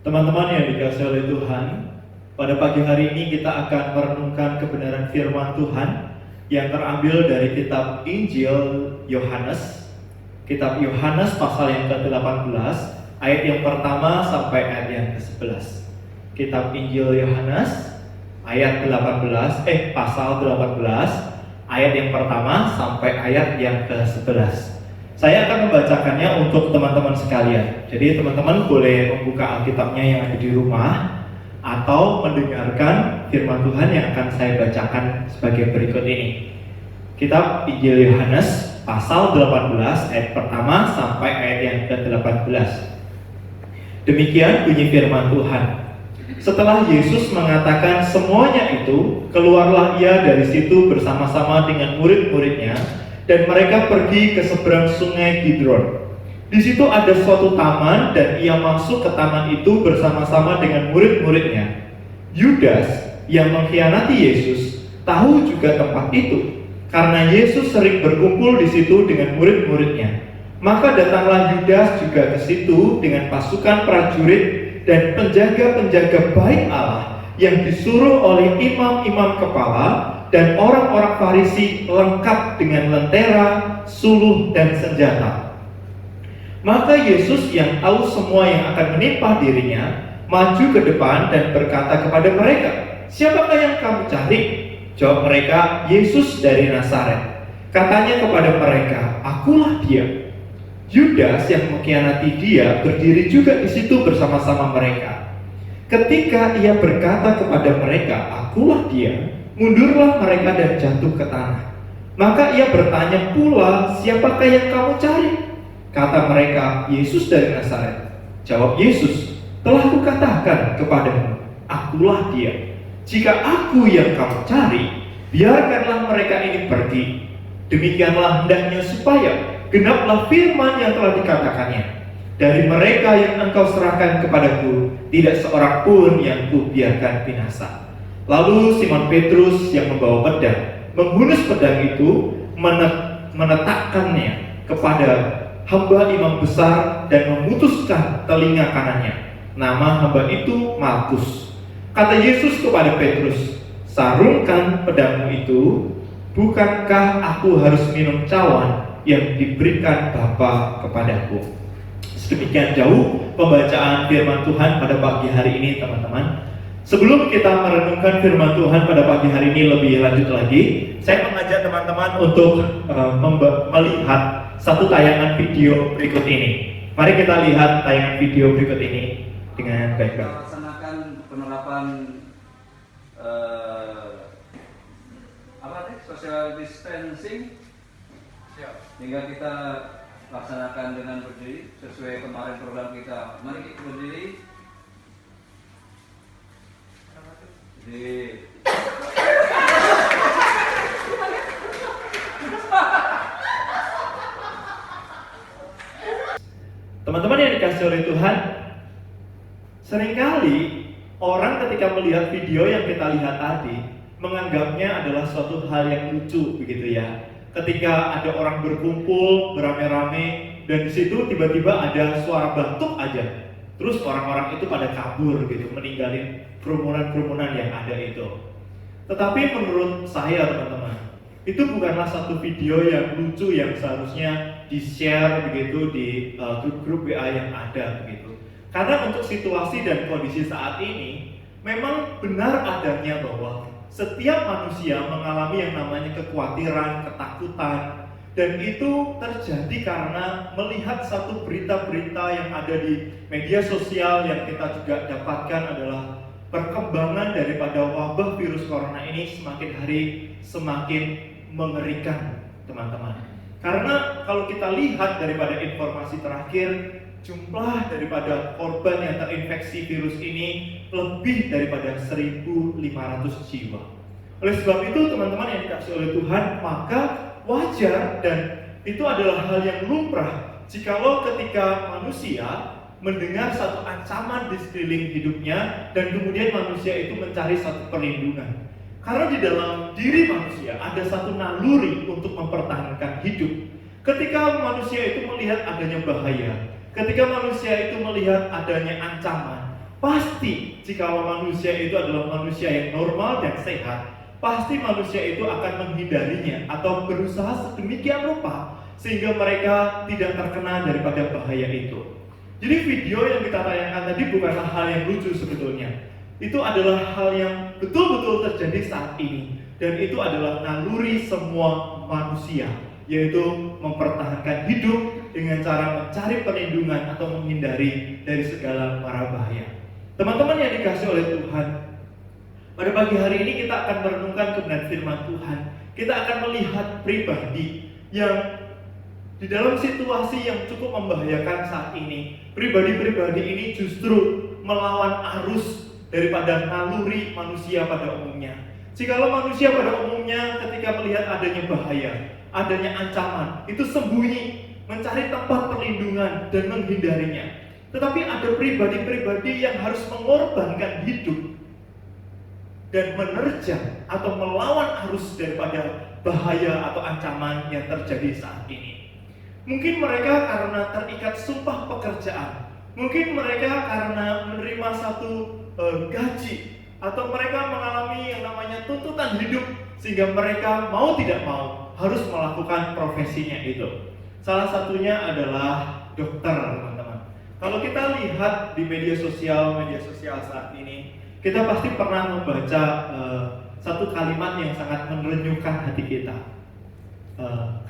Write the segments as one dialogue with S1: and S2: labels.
S1: Teman-teman yang dikasihi oleh Tuhan, pada pagi hari ini kita akan merenungkan kebenaran firman Tuhan yang terambil dari kitab Injil Yohanes. Kitab Yohanes pasal yang ke-18, ayat yang pertama sampai ayat yang ke-11. Kitab Injil Yohanes ayat pasal 18, ayat yang pertama sampai ayat yang ke-11. Saya akan membacakannya untuk teman-teman sekalian. Jadi teman-teman boleh membuka Alkitabnya yang ada di rumah atau mendengarkan firman Tuhan yang akan saya bacakan sebagai berikut ini. Kitab Injil Yohanes pasal 18 ayat pertama sampai ayat yang ke-18. Demikian bunyi firman Tuhan. Setelah Yesus mengatakan semuanya itu, keluarlah ia dari situ bersama-sama dengan murid-muridnya, dan mereka pergi ke seberang sungai Kidron. Di situ ada suatu taman dan ia masuk ke taman itu bersama-sama dengan murid-muridnya. Yudas yang mengkhianati Yesus tahu juga tempat itu, karena Yesus sering berkumpul di situ dengan murid-muridnya. Maka datanglah Yudas juga ke situ dengan pasukan prajurit dan penjaga-penjaga bait Allah yang disuruh oleh imam-imam kepala dan orang-orang Farisi lengkap dengan lentera, suluh, dan senjata. Maka Yesus yang tahu semua yang akan menimpa dirinya, maju ke depan dan berkata kepada mereka, "Siapakah yang kamu cari?" Jawab mereka, "Yesus dari Nazaret." Katanya kepada mereka, "Akulah dia." Yudas yang mengkhianati dia berdiri juga di situ bersama-sama mereka. Ketika ia berkata kepada mereka, "Akulah dia," mundurlah mereka dan jatuh ke tanah. Maka ia bertanya pula, "Siapakah yang kamu cari?" Kata mereka, "Yesus dari Nazaret." Jawab Yesus, "Telah kukatakan kepadamu, akulah dia. Jika aku yang kamu cari, biarkanlah mereka ini pergi." Demikianlah hendaknya supaya genaplah firman yang telah dikatakannya, "Dari mereka yang engkau serahkan kepadaku, tidak seorang pun yang kubiarkan binasa." Lalu Simon Petrus yang membawa pedang menghunus pedang itu, menetapkannya kepada hamba imam besar dan memutuskan telinga kanannya. Nama hamba itu Malkus. Kata Yesus kepada Petrus, "Sarungkan pedangmu itu. Bukankah aku harus minum cawan yang diberikan Bapa kepadaku?" Sedemikian jauh pembacaan firman Tuhan pada pagi hari ini, teman-teman. Sebelum kita merenungkan firman Tuhan pada pagi hari ini lebih lanjut lagi, saya mengajak teman-teman untuk melihat satu tayangan video berikut ini. Mari kita lihat tayangan video berikut ini dengan baik-baik.
S2: Kita laksanakan penerapan social distancing, hingga kita laksanakan dengan berdiri sesuai kemarin program kita. Mari kita berdiri.
S1: Teman-teman yang dikasihi oleh Tuhan, seringkali orang ketika melihat video yang kita lihat tadi menganggapnya adalah suatu hal yang lucu, begitu ya. Ketika ada orang berkumpul beramai-ramai dan di situ tiba-tiba ada suara batuk aja, terus orang-orang itu pada kabur gitu, meninggalin kerumunan-kerumunan yang ada itu. Tetapi menurut saya, teman-teman, itu bukanlah satu video yang lucu yang seharusnya di-share begitu di grup-grup WA yang ada begitu. Karena untuk situasi dan kondisi saat ini memang benar adanya bahwa setiap manusia mengalami yang namanya kekhawatiran, ketakutan, dan itu terjadi karena melihat satu berita-berita yang ada di media sosial yang kita juga dapatkan adalah perkembangan daripada wabah virus corona ini semakin hari semakin mengerikan, teman-teman. Karena kalau kita lihat daripada informasi terakhir, jumlah daripada korban yang terinfeksi virus ini lebih daripada 1.500 jiwa. Oleh sebab itu, teman-teman yang dikasihi oleh Tuhan, maka wajar dan itu adalah hal yang lumrah jikalau ketika manusia mendengar satu ancaman di sekeliling hidupnya dan kemudian manusia itu mencari satu perlindungan. Karena di dalam diri manusia ada satu naluri untuk mempertahankan hidup. Ketika manusia itu melihat adanya bahaya, ketika manusia itu melihat adanya ancaman, pasti jikalau manusia itu adalah manusia yang normal dan sehat, pasti manusia itu akan menghindarinya atau berusaha sedemikian rupa sehingga mereka tidak terkena daripada bahaya itu. Jadi video yang kita tayangkan tadi bukanlah hal yang lucu sebetulnya. Itu adalah hal yang betul-betul terjadi saat ini, dan itu adalah naluri semua manusia, yaitu mempertahankan hidup dengan cara mencari perlindungan atau menghindari dari segala mara bahaya. Teman-teman yang dikasihi oleh Tuhan, pada pagi hari ini kita akan merenungkan kebenaran firman Tuhan. Kita akan melihat pribadi yang di dalam situasi yang cukup membahayakan saat ini. Pribadi-pribadi ini justru melawan arus daripada naluri manusia pada umumnya. Jikalau manusia pada umumnya ketika melihat adanya bahaya, adanya ancaman, itu sembunyi, mencari tempat perlindungan dan menghindarinya. Tetapi ada pribadi-pribadi yang harus mengorbankan hidup dan menerjang atau melawan arus daripada bahaya atau ancaman yang terjadi saat ini. Mungkin mereka karena terikat sumpah pekerjaan, mungkin mereka karena menerima satu gaji, atau mereka mengalami yang namanya tuntutan hidup sehingga mereka mau tidak mau harus melakukan profesinya itu. Salah satunya adalah dokter, teman-teman. Kalau kita lihat di media sosial saat ini, kita pasti pernah membaca satu kalimat yang sangat merenyuhkan hati kita.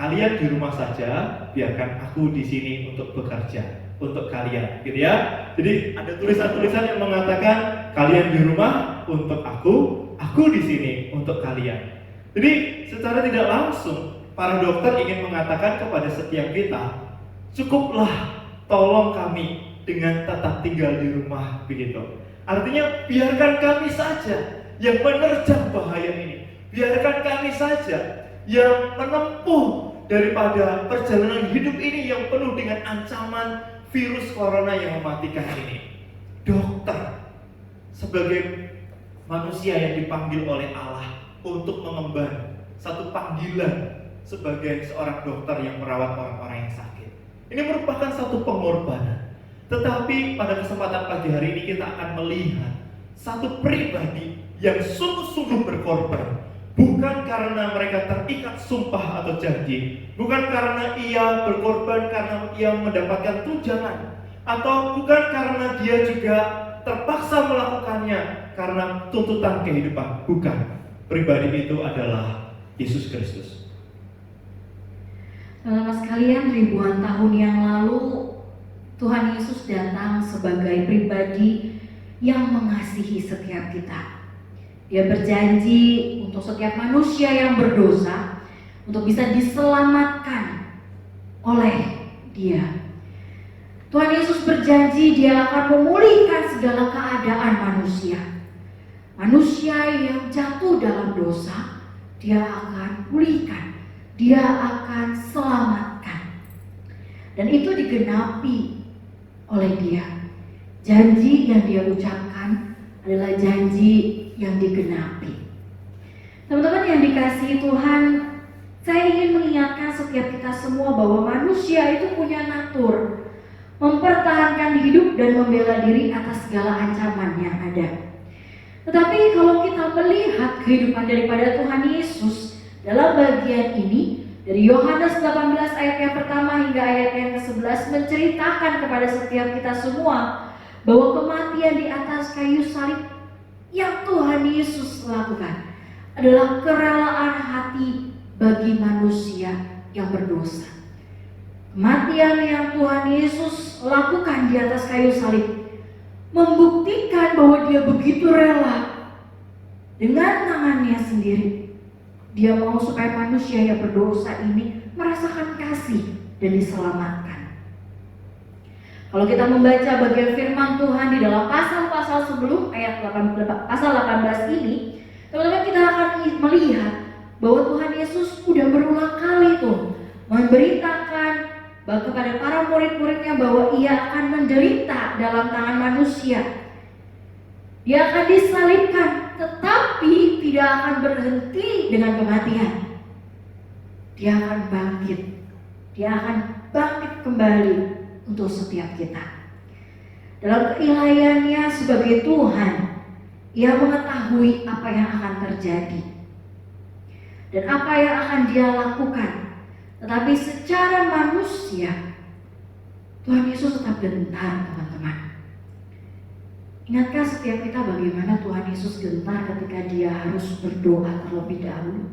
S1: Kalian di rumah saja, biarkan aku di sini untuk bekerja untuk kalian, gitu ya. Jadi ada tulisan-tulisan yang mengatakan kalian di rumah untuk aku di sini untuk kalian. Jadi secara tidak langsung para dokter ingin mengatakan kepada setiap kita, cukuplah tolong kami dengan tetap tinggal di rumah, begitu. Artinya biarkan kami saja yang menerjang bahaya ini, biarkan kami saja yang menempuh daripada perjalanan hidup ini yang penuh dengan ancaman virus corona yang mematikan ini. Dokter sebagai manusia yang dipanggil oleh Allah untuk mengemban satu panggilan sebagai seorang dokter yang merawat orang-orang yang sakit. Ini merupakan satu pengorbanan. Tetapi pada kesempatan pagi hari ini kita akan melihat satu pribadi yang sungguh-sungguh berkorban. Bukan karena mereka terikat sumpah atau janji, bukan karena ia berkorban karena ia mendapatkan tunjangan, atau bukan karena dia juga terpaksa melakukannya karena tuntutan kehidupan. Bukan. Pribadi itu adalah Yesus Kristus.
S3: Teman-teman sekalian, ribuan tahun yang lalu Tuhan Yesus datang sebagai pribadi yang mengasihi setiap kita. Dia berjanji untuk setiap manusia yang berdosa untuk bisa diselamatkan oleh Dia. Tuhan Yesus berjanji Dia akan memulihkan segala keadaan manusia. Manusia yang jatuh dalam dosa, Dia akan pulihkan, Dia akan selamatkan. Dan itu digenapi oleh Dia. Janji yang Dia ucapkan adalah janji yang digenapi. Teman-teman yang dikasihi Tuhan, saya ingin mengingatkan setiap kita semua bahwa manusia itu punya natur mempertahankan hidup dan membela diri atas segala ancaman yang ada. Tetapi kalau kita melihat kehidupan daripada Tuhan Yesus dalam bagian ini, dari Yohanes 18 ayat yang pertama hingga ayat yang ke-11 menceritakan kepada setiap kita semua bahwa kematian di atas kayu salib yang Tuhan Yesus lakukan adalah kerelaan hati bagi manusia yang berdosa. Kematian yang Tuhan Yesus lakukan di atas kayu salib membuktikan bahwa Dia begitu rela dengan tangannya sendiri. Dia mau supaya manusia yang berdosa ini merasakan kasih dan diselamatkan. Kalau kita membaca bagian firman Tuhan di dalam pasal-pasal sebelum pasal 18 ini, teman-teman, kita akan melihat bahwa Tuhan Yesus sudah berulang kali tuh memberitakan kepada para murid-muridnya bahwa Ia akan menderita dalam tangan manusia. Dia akan disalibkan, tetapi tidak akan berhenti dengan kematian. Dia akan bangkit. Dia akan bangkit kembali untuk setiap kita. Dalam keilahiannya sebagai Tuhan, Ia mengetahui apa yang akan terjadi dan apa yang akan Dia lakukan. Tetapi secara manusia, Tuhan Yesus tetap gentar, teman-teman. Ingatkah setiap kita bagaimana Tuhan Yesus gentar ketika Dia harus berdoa terlebih dahulu?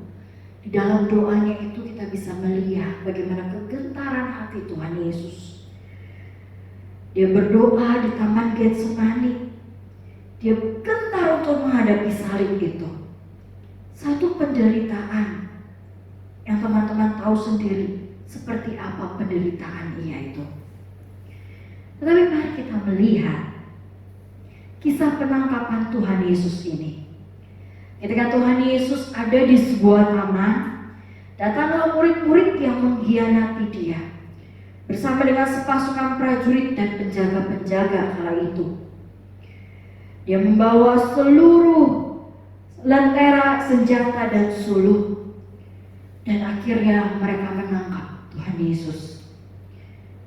S3: Di dalam doanya itu kita bisa melihat bagaimana kegentaran hati Tuhan Yesus. Dia berdoa di Taman Getsemani. Dia gentar untuk menghadapi salib itu. Satu penderitaan yang teman-teman tahu sendiri seperti apa penderitaan Ia itu. Tetapi mari kita melihat kisah penangkapan Tuhan Yesus ini. Ketika Tuhan Yesus ada di sebuah taman, datanglah murid-murid yang mengkhianati Dia bersama dengan sepasukan prajurit dan penjaga-penjaga kala itu. Dia membawa seluruh lentera, senjata dan suluh, dan akhirnya mereka menangkap Tuhan Yesus.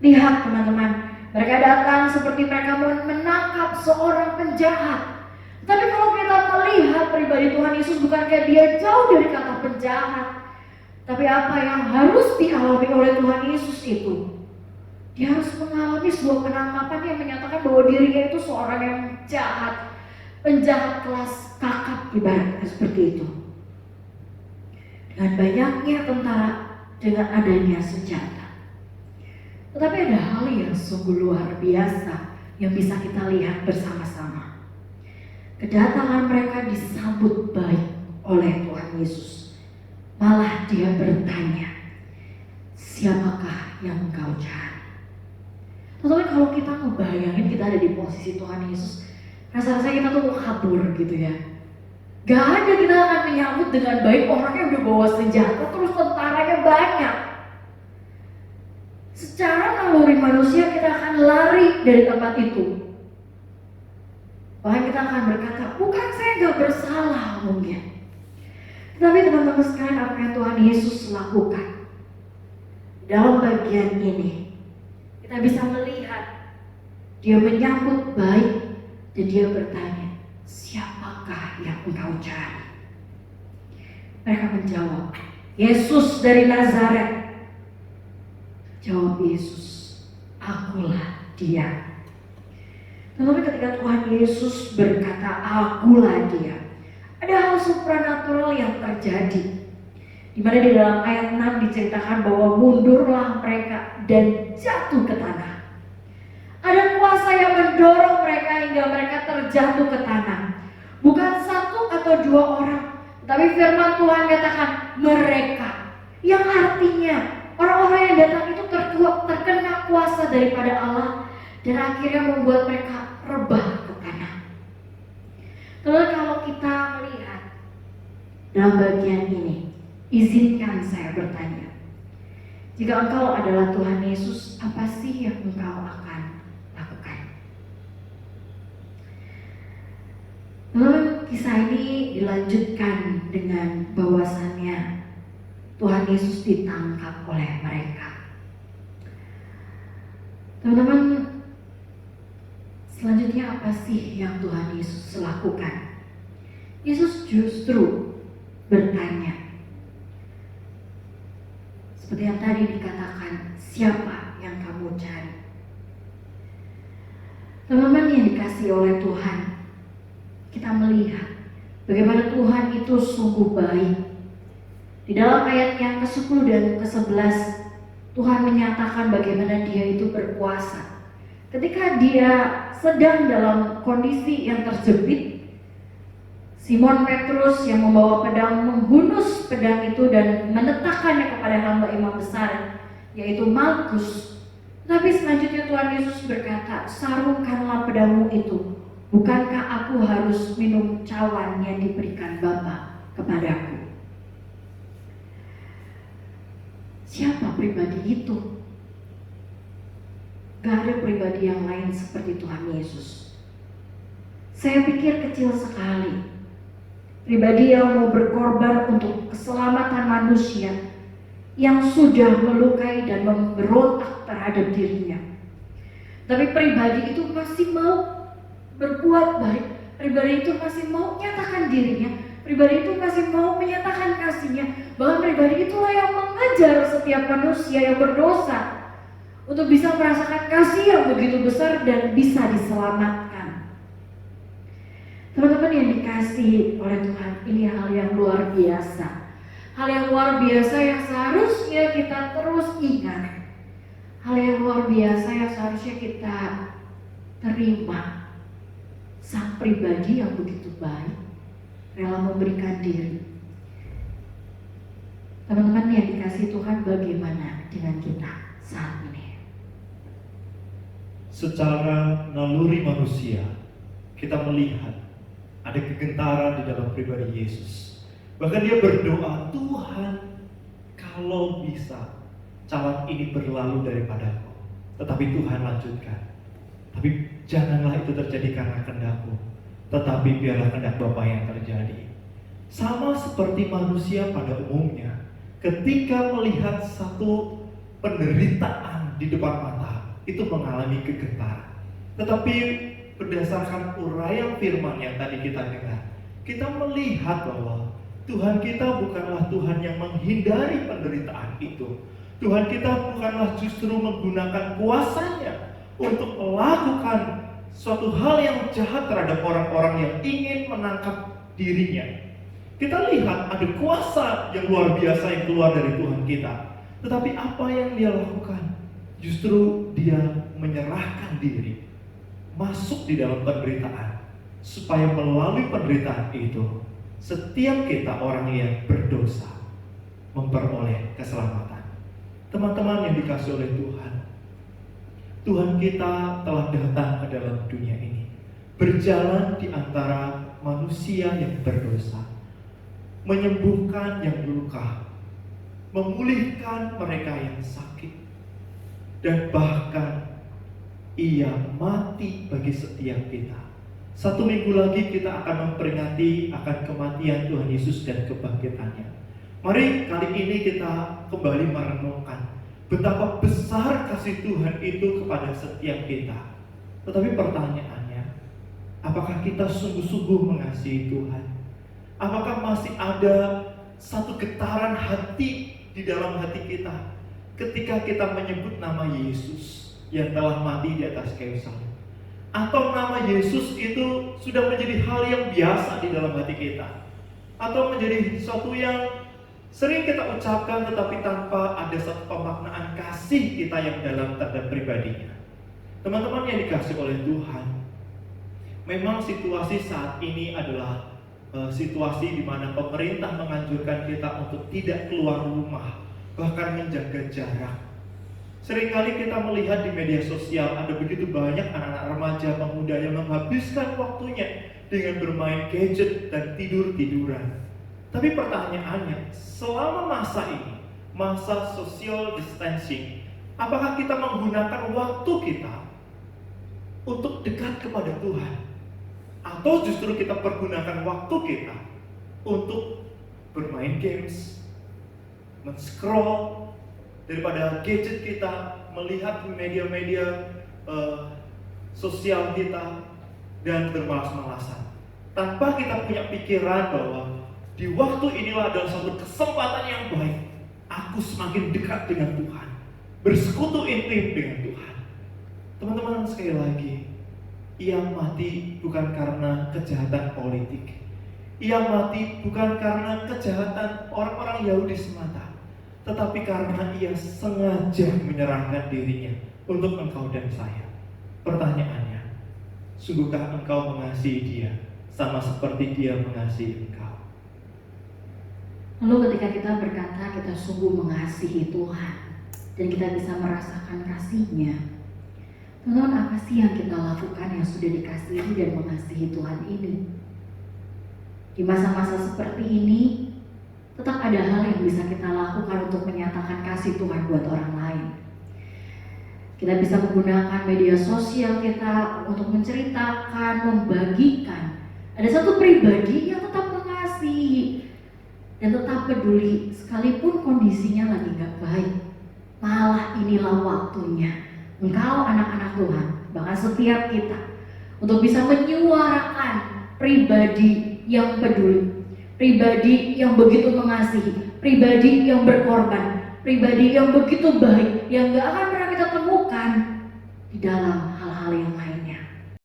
S3: Lihat teman-teman, mereka datang seperti mereka mau menangkap seorang penjahat. Tapi kalau kita melihat pribadi Tuhan Yesus, bukankah Dia jauh dari kata penjahat. Tapi apa yang harus dialami oleh Tuhan Yesus itu, Dia harus mengalami sebuah penangkapan yang menyatakan bahwa dirinya itu seorang yang jahat, penjahat kelas kakap, ibaratnya seperti itu. Dengan banyaknya tentara, dengan adanya senjata. Tetapi ada hal yang sungguh luar biasa yang bisa kita lihat bersama-sama. Kedatangan mereka disambut baik oleh Tuhan Yesus. Malah Dia bertanya, siapakah yang engkau cari? Teman-teman, kalau kita ngebayangin kita ada di posisi Tuhan Yesus, rasa-rasanya kita tuh mau kabur gitu ya. Gak ada kita akan menyambut dengan baik orang yang udah bawa senjata, terus tentaranya banyak. Secara naluri manusia kita akan lari dari tempat itu. Bahkan kita akan berkata, bukan saya gak bersalah mungkin. Tetapi teman-teman sekalian, apa yang Tuhan Yesus lakukan dalam bagian ini, kita bisa melihat Dia menyambut baik dan Dia bertanya, siapakah yang engkau cari? Mereka menjawab, Yesus dari Nazaret. Jawab Yesus, akulah Dia. Tetapi ketika Tuhan Yesus berkata, akulah Dia, ada hal supranatural yang terjadi. Di mana di dalam ayat 6 diceritakan bahwa mundurlah mereka dan jatuh ke tanah. Ada kuasa yang mendorong mereka hingga mereka terjatuh ke tanah. Bukan satu atau dua orang, tapi firman Tuhan katakan mereka, yang artinya orang-orang yang datang itu terkena kuasa daripada Allah dan akhirnya membuat mereka rebah ke tanah. Lalu kalau kita melihat dalam bagian ini, izinkan saya bertanya, jika engkau adalah Tuhan Yesus, apa sih yang engkau akan lakukan? Lalu kisah ini dilanjutkan dengan bahwasannya Tuhan Yesus ditangkap oleh mereka. Teman-teman, selanjutnya apa sih yang Tuhan Yesus lakukan? Yesus justru bertanya, seperti yang tadi dikatakan, siapa yang kamu cari? Teman-teman yang dikasihi oleh Tuhan, kita melihat bagaimana Tuhan itu sungguh baik. Di dalam ayat yang ke-10 dan ke-11, Tuhan menyatakan bagaimana Dia itu berkuasa. Ketika Dia sedang dalam kondisi yang terjepit, Simon Petrus yang membawa pedang menghunus pedang itu dan meletakkannya kepada hamba imam besar, yaitu Malkus. Tapi selanjutnya Tuhan Yesus berkata, sarungkanlah pedangmu itu. Bukankah aku harus minum cawan yang diberikan Bapa kepadaku? Siapa pribadi itu? Gak ada pribadi yang lain seperti Tuhan Yesus. Saya pikir kecil sekali pribadi yang mau berkorban untuk keselamatan manusia yang sudah melukai dan memberontak terhadap dirinya. Tapi pribadi itu masih mau berbuat baik, pribadi itu masih mau menyatakan dirinya, pribadi itu masih mau menyatakan kasihnya. Bahkan pribadi itulah yang mengajar setiap manusia yang berdosa untuk bisa merasakan kasih yang begitu besar dan bisa diselamatkan. Teman-teman yang dikasihi oleh Tuhan, ini hal yang luar biasa. Hal yang luar biasa yang seharusnya kita terus ingat. Hal yang luar biasa yang seharusnya kita terima. Sang pribadi yang begitu baik, rela memberikan diri. Teman-teman yang dikasihi Tuhan, bagaimana dengan kita saat ini?
S1: Secara naluri manusia, kita melihat ada kegentaran di dalam pribadi Yesus. Bahkan dia berdoa, Tuhan, kalau bisa calon ini berlalu daripadaku. Tetapi Tuhan lanjutkan, tapi janganlah itu terjadi karena kehendak-Mu, tetapi biarlah kehendak Bapa yang terjadi. Sama seperti manusia pada umumnya, ketika melihat satu penderitaan di depan mata, itu mengalami kegentaran. Tetapi berdasarkan uraian firman yang tadi kita dengar, kita melihat bahwa Tuhan kita bukanlah Tuhan yang menghindari penderitaan itu. Tuhan kita bukanlah justru menggunakan kuasanya untuk melakukan suatu hal yang jahat terhadap orang-orang yang ingin menangkap dirinya. Kita lihat ada kuasa yang luar biasa yang keluar dari Tuhan kita. Tetapi apa yang dia lakukan? Justru dia menyerahkan diri, masuk di dalam penderitaan, supaya melalui penderitaan itu setiap kita orang yang berdosa memperoleh keselamatan. Teman-teman yang dikasihi oleh Tuhan, Tuhan kita telah datang ke dalam dunia ini, berjalan di antara manusia yang berdosa, menyembuhkan yang luka, memulihkan mereka yang sakit, dan bahkan Ia mati bagi setiap kita. 1 minggu lagi kita akan memperingati akan kematian Tuhan Yesus dan kebangkitannya. Mari kali ini kita kembali merenungkan betapa besar kasih Tuhan itu kepada setiap kita. Tetapi pertanyaannya, apakah kita sungguh-sungguh mengasihi Tuhan? Apakah masih ada satu getaran hati di dalam hati kita ketika kita menyebut nama Yesus yang telah mati di atas kayu salib? Atau nama Yesus itu sudah menjadi hal yang biasa di dalam hati kita? Atau menjadi sesuatu yang sering kita ucapkan tetapi tanpa ada satu pemaknaan kasih kita yang dalam terhadap pribadinya? Teman-teman yang dikasihi oleh Tuhan, memang situasi saat ini adalah situasi di mana pemerintah menganjurkan kita untuk tidak keluar rumah, bahkan menjaga jarak. Seringkali kita melihat di media sosial ada begitu banyak anak-anak remaja pemuda yang menghabiskan waktunya dengan bermain gadget dan tidur-tiduran. Tapi pertanyaannya, selama masa ini, masa social distancing, apakah kita menggunakan waktu kita untuk dekat kepada Tuhan? Atau justru kita pergunakan waktu kita untuk bermain games, men-scroll, daripada gadget kita, melihat media-media sosial kita, dan bermalas-malasan. Tanpa kita punya pikiran bahwa di waktu inilah adalah suatu kesempatan yang baik, aku semakin dekat dengan Tuhan, bersekutu intim dengan Tuhan. Teman-teman, sekali lagi, Ia mati bukan karena kejahatan politik. Ia mati bukan karena kejahatan orang-orang Yahudi semata, tetapi karena Ia sengaja menyerahkan dirinya untuk engkau dan saya. Pertanyaannya, sungguhkah engkau mengasihi Dia sama seperti Dia mengasihi engkau?
S3: Lalu ketika kita berkata kita sungguh mengasihi Tuhan dan kita bisa merasakan kasih-Nya, teman-teman, apa sih yang kita lakukan yang sudah dikasihi dan mengasihi Tuhan ini? Di masa-masa seperti ini, tetap ada hal yang bisa kita lakukan untuk menyatakan kasih Tuhan buat orang lain. Kita bisa menggunakan media sosial kita untuk menceritakan, membagikan. Ada satu pribadi yang tetap mengasihi dan tetap peduli sekalipun kondisinya lagi gak baik. Malah inilah waktunya engkau anak-anak Tuhan bahkan setiap kita, untuk bisa menyuarakan pribadi yang peduli, pribadi yang begitu mengasihi, pribadi yang berkorban, pribadi yang begitu baik, yang gak akan pernah kita temukan di dalam hal-hal yang lain.